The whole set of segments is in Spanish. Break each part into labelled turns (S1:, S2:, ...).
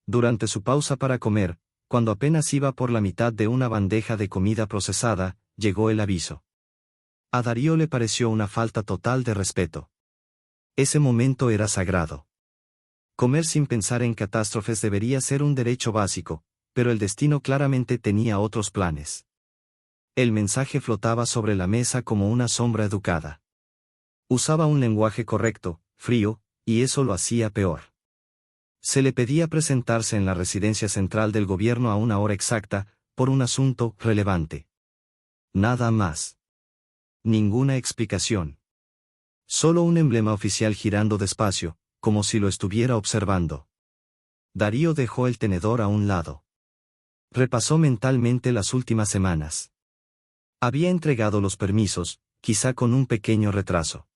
S1: Durante su pausa para comer, cuando apenas iba por la mitad de una bandeja de comida procesada, llegó el aviso. A Darío le pareció una falta total de respeto. Ese momento era sagrado. Comer sin pensar en catástrofes debería ser un derecho básico, pero el destino claramente tenía otros planes. El mensaje flotaba sobre la mesa como una sombra educada. Usaba un lenguaje correcto, frío, y eso lo hacía peor. Se le pedía presentarse en la residencia central del gobierno a una hora exacta, por un asunto relevante. Nada más. Ninguna explicación. Solo un emblema oficial girando despacio, como si lo estuviera observando. Darío dejó el tenedor a un lado. Repasó mentalmente las últimas semanas. Había entregado los permisos, quizá con un pequeño retraso.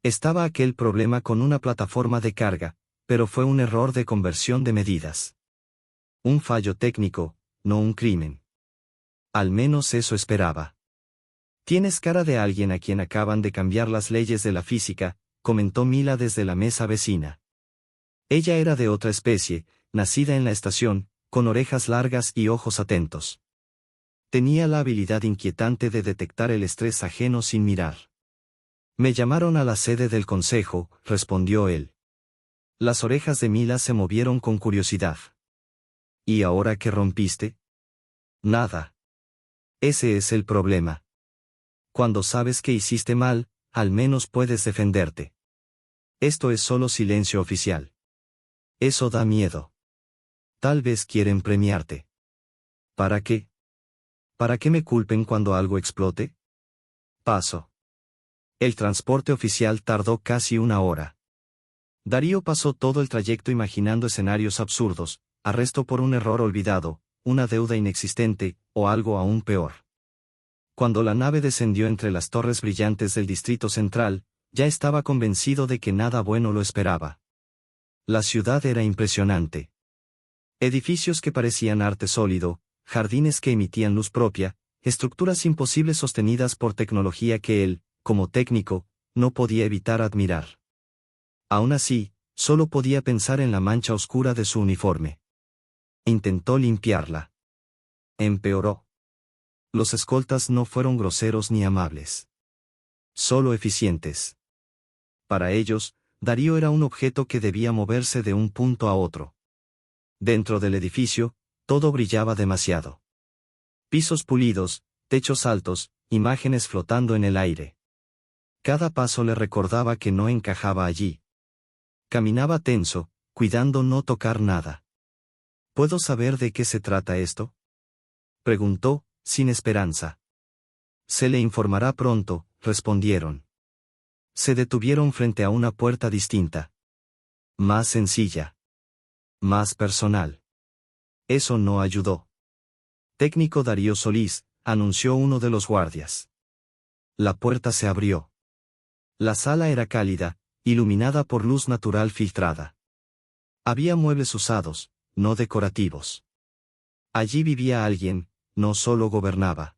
S1: Estaba aquel problema con una plataforma de carga, pero fue un error de conversión de medidas. Un fallo técnico, no un crimen. Al menos eso esperaba. Tienes cara de alguien a quien acaban de cambiar las leyes de la física, comentó Mila desde la mesa vecina. Ella era de otra especie, nacida en la estación, con orejas largas y ojos atentos. Tenía la habilidad inquietante de detectar el estrés ajeno sin mirar. Me llamaron a la sede del consejo, respondió él. Las orejas de Mila se movieron con curiosidad. ¿Y ahora qué rompiste? Nada. Ese es el problema. Cuando sabes que hiciste mal, al menos puedes defenderte. Esto es solo silencio oficial. Eso da miedo. Tal vez quieren premiarte. ¿Para qué? ¿Para qué me culpen cuando algo explote? Paso. El transporte oficial tardó casi una hora. Darío pasó todo el trayecto imaginando escenarios absurdos, arresto por un error olvidado, una deuda inexistente, o algo aún peor. Cuando la nave descendió entre las torres brillantes del Distrito Central, ya estaba convencido de que nada bueno lo esperaba. La ciudad era impresionante. Edificios que parecían arte sólido, jardines que emitían luz propia, estructuras imposibles sostenidas por tecnología que él, como técnico, no podía evitar admirar. Aún así, solo podía pensar en la mancha oscura de su uniforme. Intentó limpiarla. Empeoró. Los escoltas no fueron groseros ni amables. Solo eficientes. Para ellos, Darío era un objeto que debía moverse de un punto a otro. Dentro del edificio, todo brillaba demasiado. Pisos pulidos, techos altos, imágenes flotando en el aire. Cada paso le recordaba que no encajaba allí. Caminaba tenso, cuidando no tocar nada. ¿Puedo saber de qué se trata esto?, preguntó, sin esperanza. Se le informará pronto, respondieron. Se detuvieron frente a una puerta distinta. Más sencilla. Más personal. Eso no ayudó. Técnico Darío Solís, anunció uno de los guardias. La puerta se abrió. La sala era cálida, iluminada por luz natural filtrada. Había muebles usados, no decorativos. Allí vivía alguien, no solo gobernaba.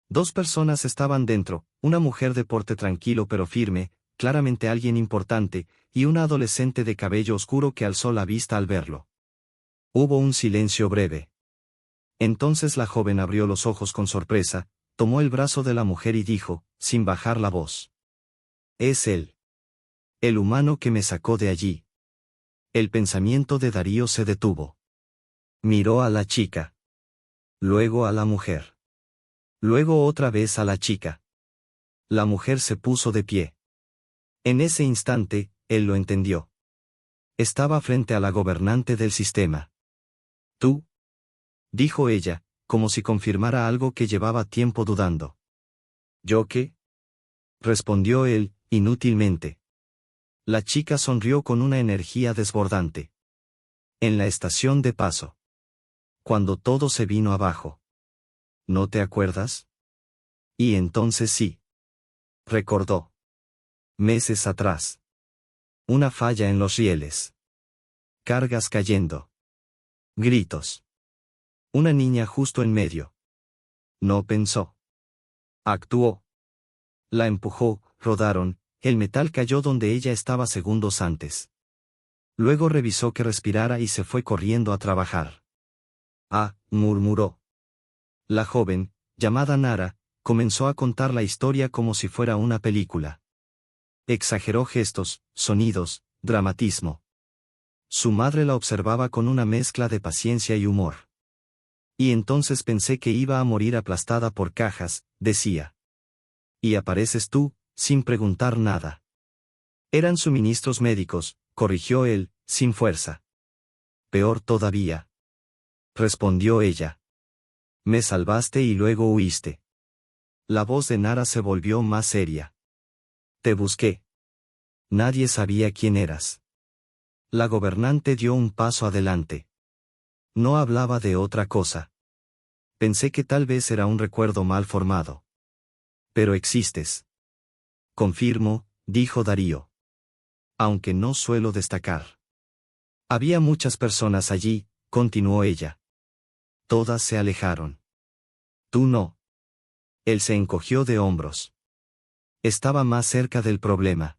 S1: Dos personas estaban dentro, una mujer de porte tranquilo pero firme, claramente alguien importante, y una adolescente de cabello oscuro que alzó la vista al verlo. Hubo un silencio breve. Entonces la joven abrió los ojos con sorpresa, tomó el brazo de la mujer y dijo, sin bajar la voz. Es él. El humano que me sacó de allí. El pensamiento de Darío se detuvo. Miró a la chica. Luego a la mujer. Luego otra vez a la chica. La mujer se puso de pie. En ese instante, él lo entendió. Estaba frente a la gobernante del sistema. ¿Tú? Dijo ella, como si confirmara algo que llevaba tiempo dudando. ¿Yo qué? Respondió él, inútilmente. La chica sonrió con una energía desbordante. En la estación de paso. Cuando todo se vino abajo. ¿No te acuerdas? Y entonces sí. Recordó. Meses atrás. Una falla en los rieles. Cargas cayendo. Gritos. Una niña justo en medio. No pensó. Actuó. La empujó, rodaron, el metal cayó donde ella estaba segundos antes. Luego revisó que respirara y se fue corriendo a trabajar. Ah, murmuró. La joven, llamada Nara, comenzó a contar la historia como si fuera una película. Exageró gestos, sonidos, dramatismo. Su madre la observaba con una mezcla de paciencia y humor. Y entonces pensé que iba a morir aplastada por cajas, decía. Y apareces tú, sin preguntar nada. Eran suministros médicos, corrigió él, sin fuerza. Peor todavía. Respondió ella. Me salvaste y luego huiste. La voz de Nara se volvió más seria. Te busqué. Nadie sabía quién eras. La gobernante dio un paso adelante. No hablaba de otra cosa. Pensé que tal vez era un recuerdo mal formado. Pero existes. Confirmo, dijo Darío. Aunque no suelo destacar. Había muchas personas allí, continuó ella. Todas se alejaron. Tú no. Él se encogió de hombros. Estaba más cerca del problema.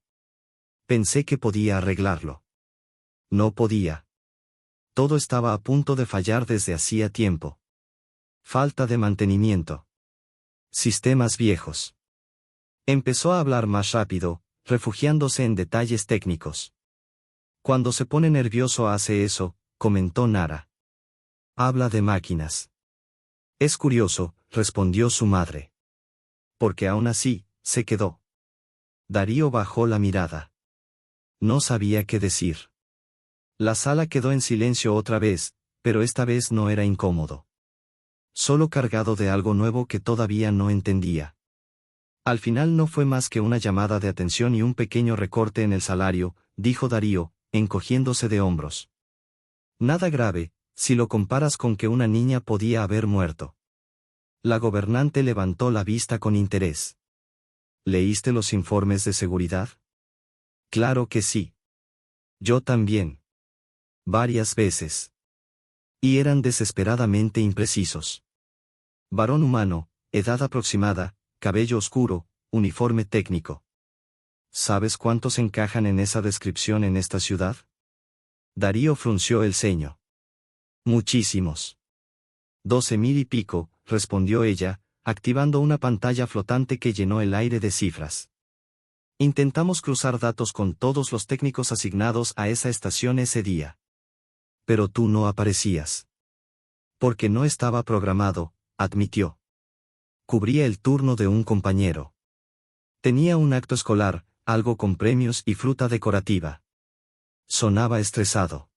S1: Pensé que podía arreglarlo. No podía. Todo estaba a punto de fallar desde hacía tiempo. Falta de mantenimiento. Sistemas viejos. Empezó a hablar más rápido, refugiándose en detalles técnicos. Cuando se pone nervioso hace eso, comentó Nara. Habla de máquinas. Es curioso, respondió su madre. Porque aún así, se quedó. Darío bajó la mirada. No sabía qué decir. La sala quedó en silencio otra vez, pero esta vez no era incómodo. Solo cargado de algo nuevo que todavía no entendía. Al final no fue más que una llamada de atención y un pequeño recorte en el salario, dijo Darío, encogiéndose de hombros. Nada grave, si lo comparas con que una niña podía haber muerto. La gobernante levantó la vista con interés. ¿Leíste los informes de seguridad? Claro que sí. Yo también. Varias veces. Y eran desesperadamente imprecisos. Varón humano, edad aproximada, cabello oscuro, uniforme técnico. ¿Sabes cuántos encajan en esa descripción en esta ciudad? Darío frunció el ceño. Muchísimos. 12.000 y pico, respondió ella, activando una pantalla flotante que llenó el aire de cifras. Intentamos cruzar datos con todos los técnicos asignados a esa estación ese día. Pero tú no aparecías. Porque no estaba programado, admitió. Cubría el turno de un compañero. Tenía un acto escolar, algo con premios y fruta decorativa. Sonaba estresado.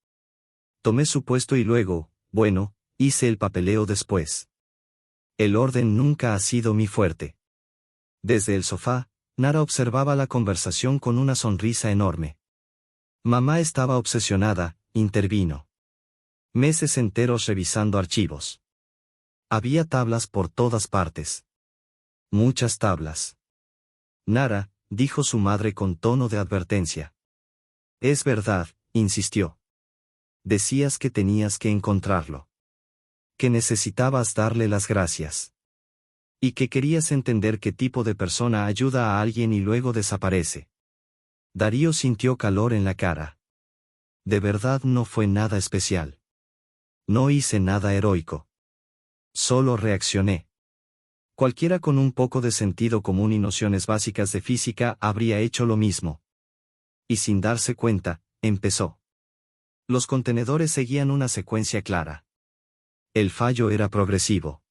S1: Tomé su puesto y luego, bueno, hice el papeleo después. El orden nunca ha sido mi fuerte. Desde el sofá, Nara observaba la conversación con una sonrisa enorme. Mamá estaba obsesionada, intervino. Meses enteros revisando archivos. Había tablas por todas partes. Muchas tablas. Nara, dijo su madre con tono de advertencia. Es verdad, insistió. Decías que tenías que encontrarlo. Que necesitabas darle las gracias. Y que querías entender qué tipo de persona ayuda a alguien y luego desaparece. Darío sintió calor en la cara. De verdad no fue nada especial. No hice nada heroico. Solo reaccioné. Cualquiera con un poco de sentido común y nociones básicas de física habría hecho lo mismo. Y sin darse cuenta, empezó. Los contenedores seguían una secuencia clara. El fallo era progresivo.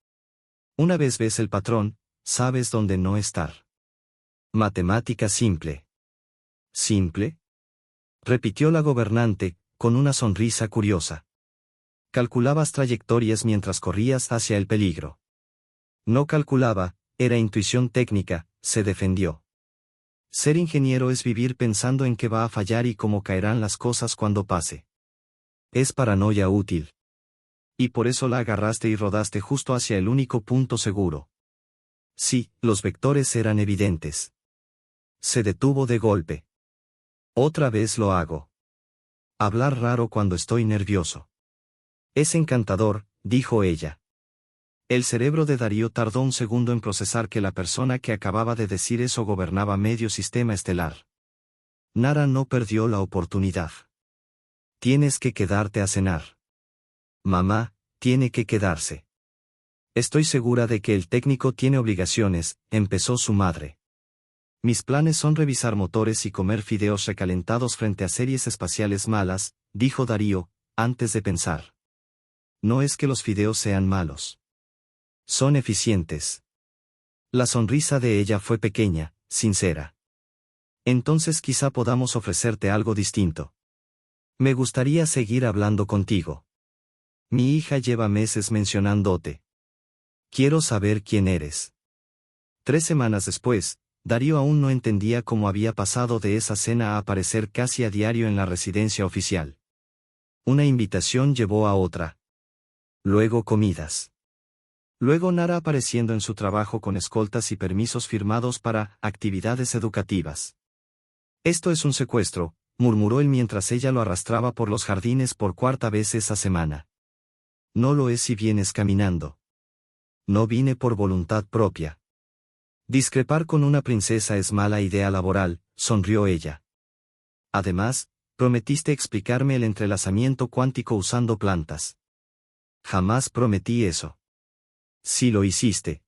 S1: Una vez ves el patrón, sabes dónde no estar. Matemática simple. ¿Simple? Repitió la gobernante, con una sonrisa curiosa. Calculabas trayectorias mientras corrías hacia el peligro. No calculaba, era intuición técnica, se defendió. Ser ingeniero es vivir pensando en qué va a fallar y cómo caerán las cosas cuando pase. Es paranoia útil. Y por eso la agarraste y rodaste justo hacia el único punto seguro. Sí, los vectores eran evidentes. Se detuvo de golpe. Otra vez lo hago. Hablar raro cuando estoy nervioso. Es encantador, dijo ella. El cerebro de Darío tardó un segundo en procesar que la persona que acababa de decir eso gobernaba medio sistema estelar. Nara no perdió la oportunidad. Tienes que quedarte a cenar. Mamá, tiene que quedarse. Estoy segura de que el técnico tiene obligaciones, empezó su madre. Mis planes son revisar motores y comer fideos recalentados frente a series espaciales malas, dijo Darío, antes de pensar. No es que los fideos sean malos. Son eficientes. La sonrisa de ella fue pequeña, sincera. Entonces quizá podamos ofrecerte algo distinto. Me gustaría seguir hablando contigo. Mi hija lleva meses mencionándote. Quiero saber quién eres. 3 semanas después, Darío aún no entendía cómo había pasado de esa cena a aparecer casi a diario en la residencia oficial. Una invitación llevó a otra. Luego comidas. Luego Nara apareciendo en su trabajo con escoltas y permisos firmados para actividades educativas. Esto es un secuestro, murmuró él mientras ella lo arrastraba por los jardines por 4ª vez esa semana. No lo es si vienes caminando. No vine por voluntad propia. Discrepar con una princesa es mala idea laboral, sonrió ella. Además, prometiste explicarme el entrelazamiento cuántico usando plantas. Jamás prometí eso. Sí lo hiciste.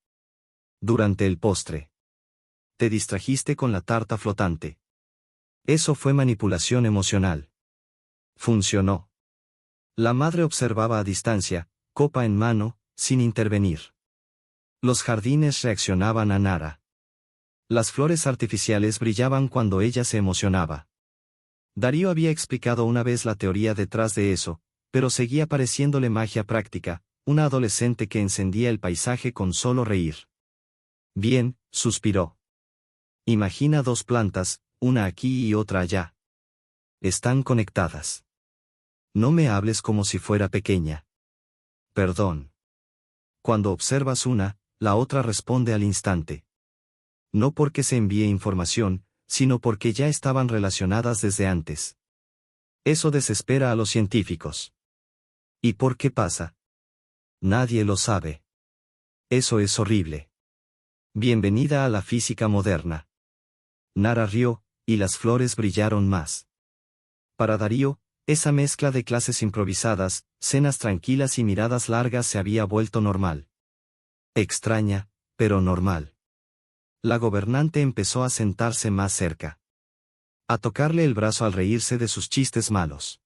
S1: Durante el postre. Te distrajiste con la tarta flotante. Eso fue manipulación emocional. Funcionó. La madre observaba a distancia, copa en mano, sin intervenir. Los jardines reaccionaban a Nara. Las flores artificiales brillaban cuando ella se emocionaba. Darío había explicado una vez la teoría detrás de eso, pero seguía pareciéndole magia práctica, una adolescente que encendía el paisaje con solo reír. Bien, suspiró. Imagina 2 plantas, una aquí y otra allá. Están conectadas. No me hables como si fuera pequeña. Perdón. Cuando observas una, la otra responde al instante. No porque se envíe información, sino porque ya estaban relacionadas desde antes. Eso desespera a los científicos. ¿Y por qué pasa? Nadie lo sabe. Eso es horrible. Bienvenida a la física moderna. Nara rió, y las flores brillaron más. Para Darío, esa mezcla de clases improvisadas, cenas tranquilas y miradas largas se había vuelto normal. Extraña, pero normal. La gobernante empezó a sentarse más cerca. A tocarle el brazo al reírse de sus chistes malos.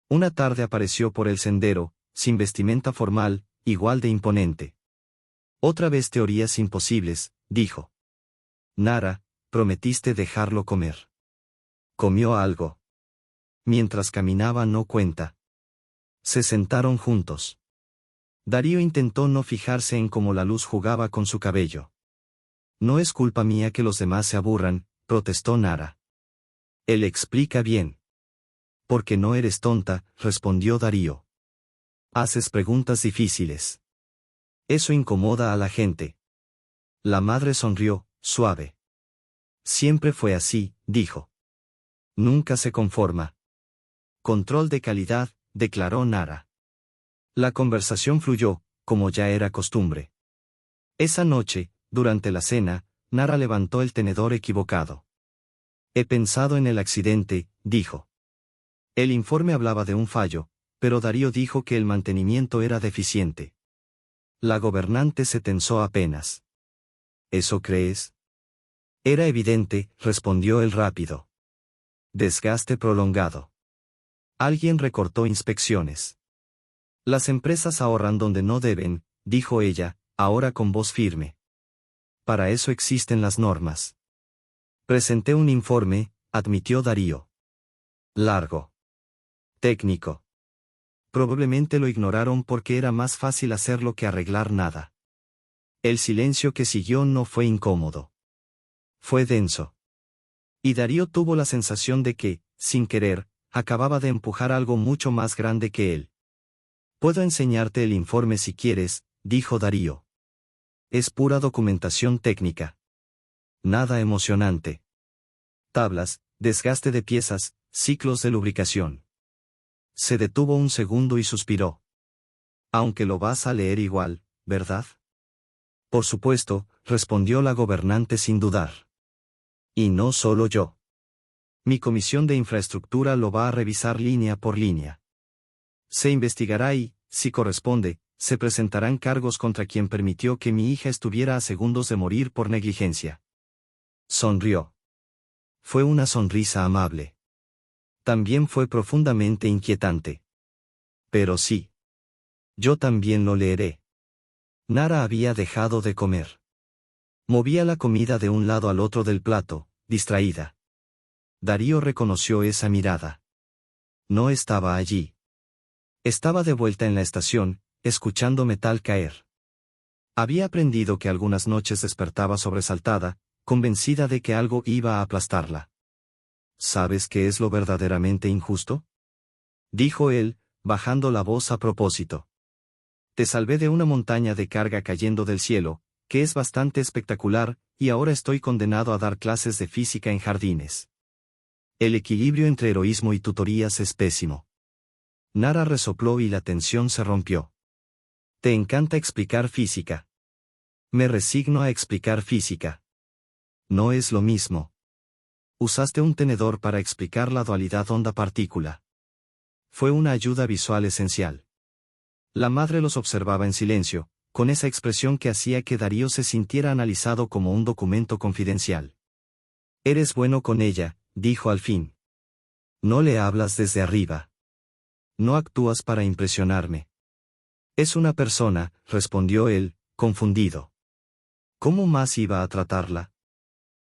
S1: Una tarde apareció por el sendero, sin vestimenta formal, igual de imponente. Otra vez teorías imposibles, dijo. Nara, prometiste dejarlo comer. ¿Comió algo? Mientras caminaba no cuenta. Se sentaron juntos. Darío intentó no fijarse en cómo la luz jugaba con su cabello. No es culpa mía que los demás se aburran, protestó Nara. Él explica bien. Porque no eres tonta, respondió Darío. Haces preguntas difíciles. Eso incomoda a la gente. La madre sonrió, suave. Siempre fue así, dijo. Nunca se conforma. Control de calidad, declaró Nara. La conversación fluyó, como ya era costumbre. Esa noche, durante la cena, Nara levantó el tenedor equivocado. He pensado en el accidente, dijo. El informe hablaba de un fallo, pero Darío dijo que el mantenimiento era deficiente. La gobernante se tensó apenas. ¿Eso crees? Era evidente, respondió él rápido. Desgaste prolongado. Alguien recortó inspecciones. Las empresas ahorran donde no deben, dijo ella, ahora con voz firme. Para eso existen las normas. Presenté un informe, admitió Darío. Largo. Técnico. Probablemente lo ignoraron porque era más fácil hacerlo que arreglar nada. El silencio que siguió no fue incómodo. Fue denso. Y Darío tuvo la sensación de que, sin querer, acababa de empujar algo mucho más grande que él. Puedo enseñarte el informe si quieres, dijo Darío. Es pura documentación técnica. Nada emocionante. Tablas, desgaste de piezas, ciclos de lubricación. Se detuvo un segundo y suspiró. Aunque lo vas a leer igual, ¿verdad? Por supuesto, respondió la gobernante sin dudar. Y no solo yo. Mi comisión de infraestructura lo va a revisar línea por línea. Se investigará y, si corresponde, se presentarán cargos contra quien permitió que mi hija estuviera a segundos de morir por negligencia. Sonrió. Fue una sonrisa amable. También fue profundamente inquietante. Pero sí. Yo también lo leeré. Nara había dejado de comer. Movía la comida de un lado al otro del plato, distraída. Darío reconoció esa mirada. No estaba allí. Estaba de vuelta en la estación, escuchando metal caer. Había aprendido que algunas noches despertaba sobresaltada, convencida de que algo iba a aplastarla. ¿Sabes qué es lo verdaderamente injusto?, dijo él, bajando la voz a propósito. Te salvé de una montaña de carga cayendo del cielo, que es bastante espectacular, y ahora estoy condenado a dar clases de física en jardines. El equilibrio entre heroísmo y tutorías es pésimo. Nara resopló y la tensión se rompió. Te encanta explicar física. Me resigno a explicar física. No es lo mismo. Usaste un tenedor para explicar la dualidad onda-partícula. Fue una ayuda visual esencial. La madre los observaba en silencio, con esa expresión que hacía que Darío se sintiera analizado como un documento confidencial. Eres bueno con ella, dijo al fin. No le hablas desde arriba. No actúas para impresionarme. Es una persona, respondió él, confundido. ¿Cómo más iba a tratarla?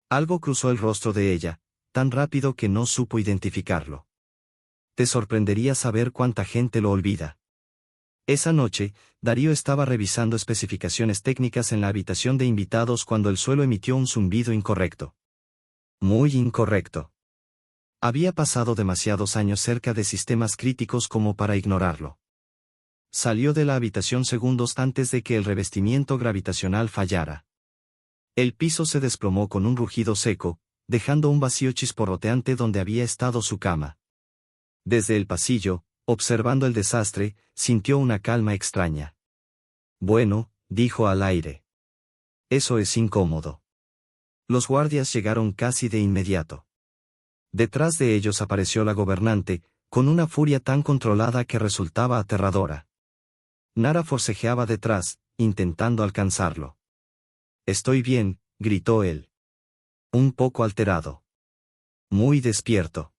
S1: Algo cruzó el rostro de ella, tan rápido que no supo identificarlo. Te sorprendería saber cuánta gente lo olvida. Esa noche, Darío estaba revisando especificaciones técnicas en la habitación de invitados cuando el suelo emitió un zumbido incorrecto. Muy incorrecto. Había pasado demasiados años cerca de sistemas críticos como para ignorarlo. Salió de la habitación segundos antes de que el revestimiento gravitacional fallara. El piso se desplomó con un rugido seco, dejando un vacío chisporroteante donde había estado su cama. Desde el pasillo, observando el desastre, sintió una calma extraña. Bueno, dijo al aire. Eso es incómodo. Los guardias llegaron casi de inmediato. Detrás de ellos apareció la gobernante, con una furia tan controlada que resultaba aterradora. Nara forcejeaba detrás, intentando alcanzarlo. Estoy bien, gritó él. Un poco alterado. Muy despierto.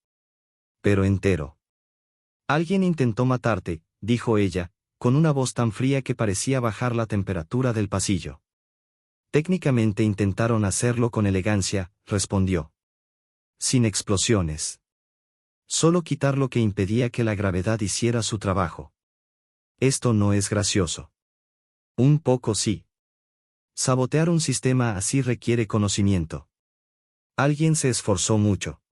S1: Pero entero. Alguien intentó matarte, dijo ella, con una voz tan fría que parecía bajar la temperatura del pasillo. Técnicamente intentaron hacerlo con elegancia, respondió. Sin explosiones. Solo quitar lo que impedía que la gravedad hiciera su trabajo. Esto no es gracioso. Un poco sí. Sabotear un sistema así requiere conocimiento. Alguien se esforzó mucho.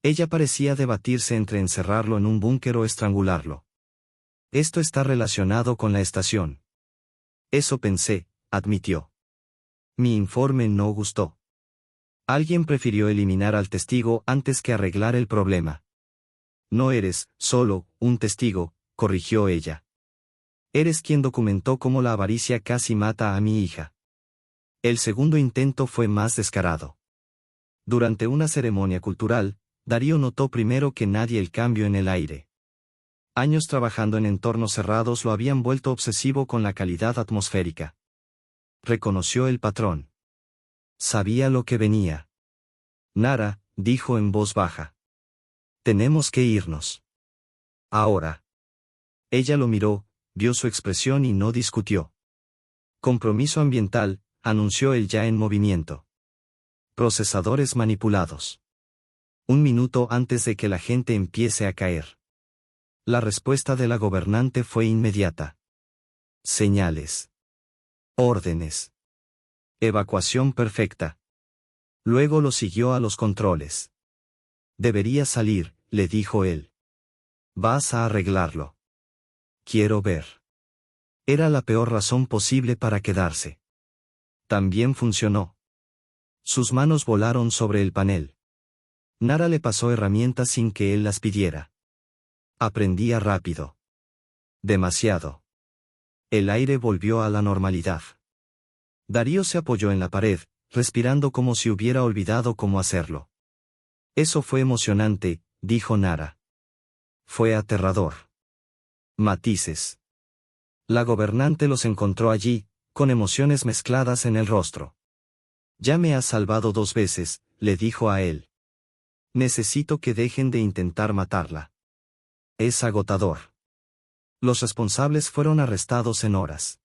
S1: Ella parecía debatirse entre encerrarlo en un búnker o estrangularlo. Esto está relacionado con la estación. Eso pensé, admitió. Mi informe no gustó. Alguien prefirió eliminar al testigo antes que arreglar el problema. No eres, solo, un testigo, corrigió ella. Eres quien documentó cómo la avaricia casi mata a mi hija. El segundo intento fue más descarado. Durante una ceremonia cultural, Darío notó primero que nadie el cambio en el aire. Años trabajando en entornos cerrados lo habían vuelto obsesivo con la calidad atmosférica. Reconoció el patrón. Sabía lo que venía. Nara, dijo en voz baja. Tenemos que irnos. Ahora. Ella lo miró, vio su expresión y no discutió. Compromiso ambiental, anunció él ya en movimiento. Procesadores manipulados. 1 minuto antes de que la gente empiece a caer. La respuesta de la gobernante fue inmediata. Señales. Órdenes. Evacuación perfecta. Luego lo siguió a los controles. Debería salir, le dijo él. Vas a arreglarlo. Quiero ver. Era la peor razón posible para quedarse. También funcionó. Sus manos volaron sobre el panel. Nara le pasó herramientas sin que él las pidiera. Aprendía rápido. Demasiado. El aire volvió a la normalidad. Darío se apoyó en la pared, respirando como si hubiera olvidado cómo hacerlo. Eso fue emocionante, dijo Nara. Fue aterrador. Matices. La gobernante los encontró allí, con emociones mezcladas en el rostro. Ya me has salvado 2 veces, le dijo a él. Necesito que dejen de intentar matarla. Es agotador. Los responsables fueron arrestados en horas.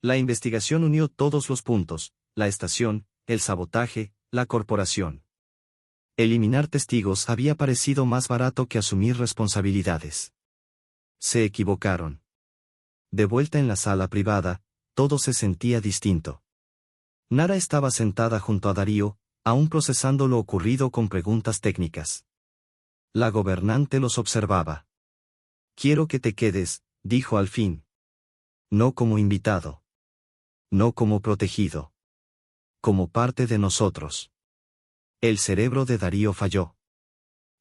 S1: La investigación unió todos los puntos, la estación, el sabotaje, la corporación. Eliminar testigos había parecido más barato que asumir responsabilidades. Se equivocaron. De vuelta en la sala privada, todo se sentía distinto. Nara estaba sentada junto a Darío, aún procesando lo ocurrido con preguntas técnicas. La gobernante los observaba. Quiero que te quedes, dijo al fin. No como invitado. No como protegido. Como parte de nosotros. El cerebro de Darío falló.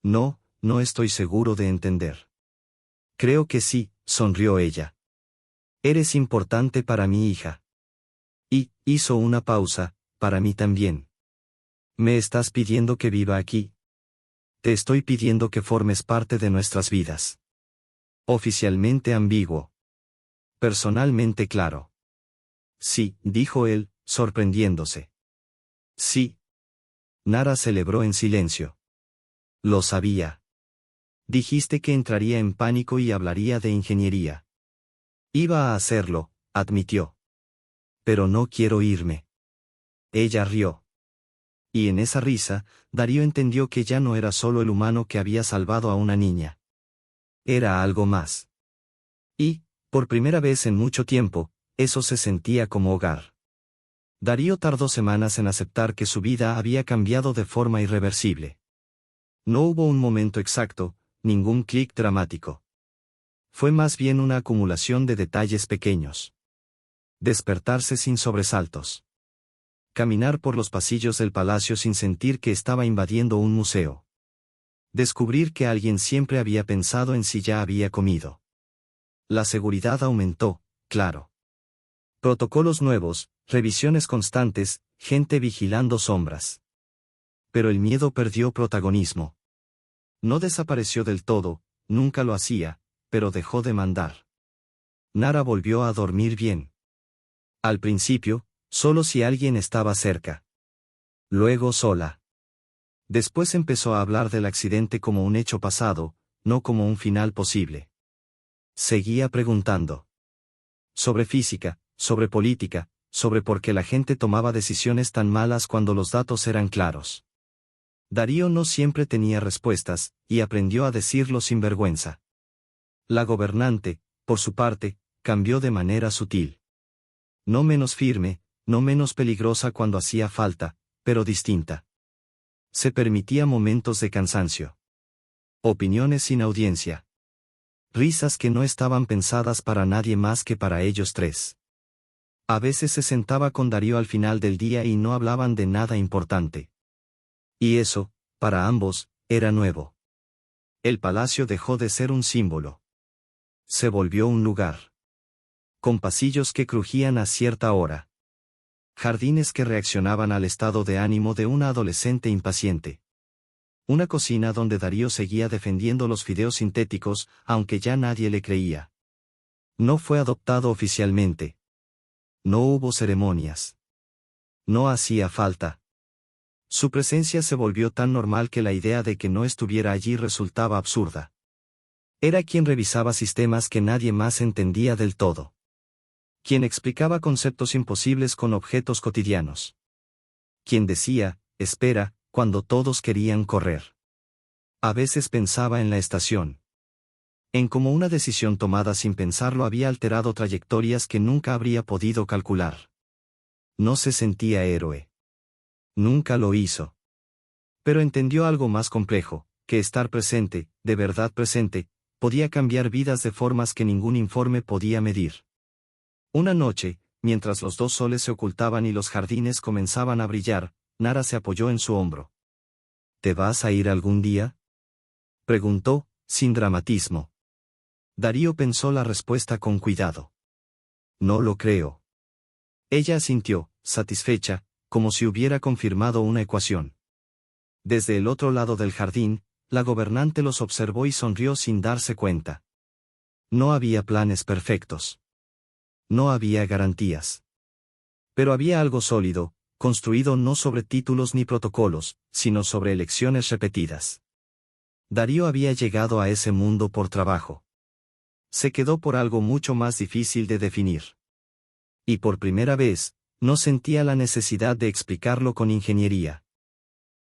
S1: No, no estoy seguro de entender. Creo que sí, sonrió ella. Eres importante para mi hija. Y, hizo una pausa, para mí también. ¿Me estás pidiendo que viva aquí? Te estoy pidiendo que formes parte de nuestras vidas. Oficialmente ambiguo. Personalmente claro. Sí, dijo él, sorprendiéndose. Sí. Nara celebró en silencio. Lo sabía. Dijiste que entraría en pánico y hablaría de ingeniería. Iba a hacerlo, admitió. Pero no quiero irme. Ella rió. Y en esa risa, Darío entendió que ya no era solo el humano que había salvado a una niña. Era algo más. Y, por primera vez en mucho tiempo, eso se sentía como hogar. Darío tardó semanas en aceptar que su vida había cambiado de forma irreversible. No hubo un momento exacto, ningún clic dramático. Fue más bien una acumulación de detalles pequeños. Despertarse sin sobresaltos. Caminar por los pasillos del palacio sin sentir que estaba invadiendo un museo. Descubrir que alguien siempre había pensado en si ya había comido. La seguridad aumentó, claro. Protocolos nuevos, revisiones constantes, gente vigilando sombras. Pero el miedo perdió protagonismo. No desapareció del todo, nunca lo hacía, pero dejó de mandar. Nara volvió a dormir bien. Al principio, solo si alguien estaba cerca. Luego sola. Después empezó a hablar del accidente como un hecho pasado, no como un final posible. Seguía preguntando. Sobre física, sobre política, sobre por qué la gente tomaba decisiones tan malas cuando los datos eran claros. Darío no siempre tenía respuestas, y aprendió a decirlo sin vergüenza. La gobernante, por su parte, cambió de manera sutil. No menos firme, no menos peligrosa cuando hacía falta, pero distinta. Se permitía momentos de cansancio. Opiniones sin audiencia. Risas que no estaban pensadas para nadie más que para ellos tres. A veces se sentaba con Darío al final del día y no hablaban de nada importante. Y eso, para ambos, era nuevo. El palacio dejó de ser un símbolo. Se volvió un lugar. Con pasillos que crujían a cierta hora. Jardines que reaccionaban al estado de ánimo de una adolescente impaciente. Una cocina donde Darío seguía defendiendo los fideos sintéticos, aunque ya nadie le creía. No fue adoptado oficialmente. No hubo ceremonias. No hacía falta. Su presencia se volvió tan normal que la idea de que no estuviera allí resultaba absurda. Era quien revisaba sistemas que nadie más entendía del todo. Quien explicaba conceptos imposibles con objetos cotidianos. Quien decía, espera, cuando todos querían correr. A veces pensaba en la estación. En cómo una decisión tomada sin pensarlo había alterado trayectorias que nunca habría podido calcular. No se sentía héroe. Nunca lo hizo. Pero entendió algo más complejo, que estar presente, de verdad presente, podía cambiar vidas de formas que ningún informe podía medir. Una noche, mientras los 2 soles se ocultaban y los jardines comenzaban a brillar, Nara se apoyó en su hombro. ¿Te vas a ir algún día?, preguntó, sin dramatismo. Darío pensó la respuesta con cuidado. No lo creo. Ella asintió, satisfecha, como si hubiera confirmado una ecuación. Desde el otro lado del jardín, la gobernante los observó y sonrió sin darse cuenta. No había planes perfectos. No había garantías. Pero había algo sólido, construido no sobre títulos ni protocolos, sino sobre elecciones repetidas. Darío había llegado a ese mundo por trabajo. Se quedó por algo mucho más difícil de definir. Y por primera vez, no sentía la necesidad de explicarlo con ingeniería.